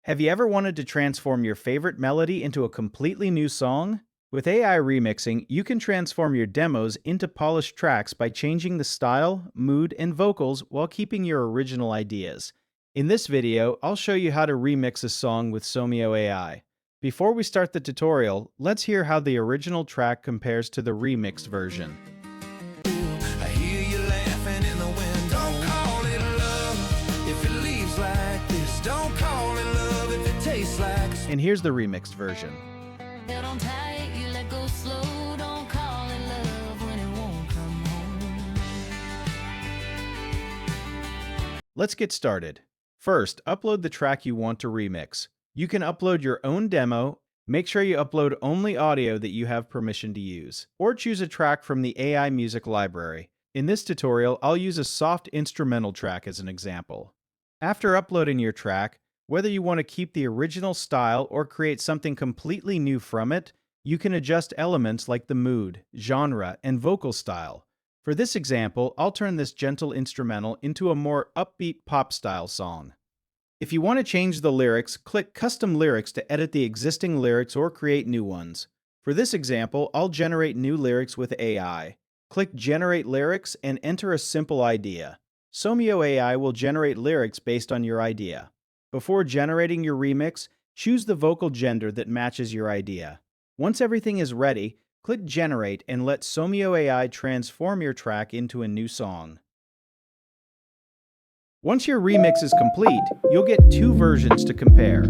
Have you ever wanted to transform your favorite melody into a completely new song? With AI remixing, you can transform your demos into polished tracks by changing the style, mood, and vocals while keeping your original ideas. In this video, I'll show you how to remix a song with Somio AI. Before we start the tutorial, let's hear how the original track compares to the remixed version. I hear you laughing in the wind. Don't call it love if it leaves like this. Don't call it love if it tastes like. And here's the remixed version. Held on tight, you let go slow. Don't call it love when it won't come home. Let's get started. First, upload the track you want to remix. You can upload your own demo. Make sure you upload only audio that you have permission to use, or choose a track from the AI music library. In this tutorial, I'll use a soft instrumental track as an example. After uploading your track, whether you want to keep the original style or create something completely new from it, you can adjust elements like the mood, genre, and vocal style. For this example, I'll turn this gentle instrumental into a more upbeat pop-style song. If you want to change the lyrics, click Custom Lyrics to edit the existing lyrics or create new ones. For this example, I'll generate new lyrics with AI. Click Generate Lyrics and enter a simple idea. Somio AI will generate lyrics based on your idea. Before generating your remix, choose the vocal gender that matches your idea. Once everything is ready, click Generate and let Somio AI transform your track into a new song. Once your remix is complete, you'll get two versions to compare.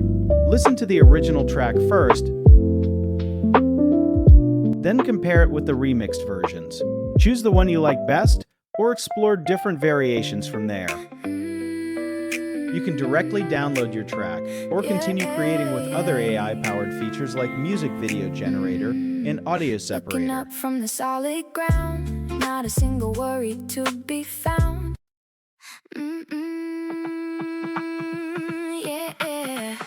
Listen to the original track first, then compare it with the remixed versions. Choose the one you like best, or explore different variations from there. You can directly download your track, or continue creating with other AI-powered features like Music Video Generator and Audio Looking Separator. up from the solid ground, not a single worry to be found. Yeah.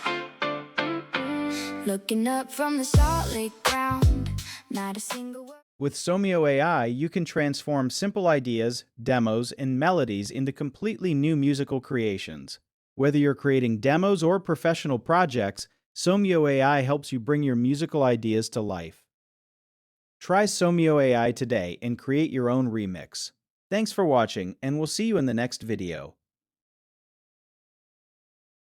Looking up from the solid ground, not a single worry. With Somio AI, you can transform simple ideas, demos, and melodies into completely new musical creations. Whether you're creating demos or professional projects, Somio AI helps you bring your musical ideas to life. Try Somio AI today and create your own remix. Thanks for watching, and we'll see you in the next video.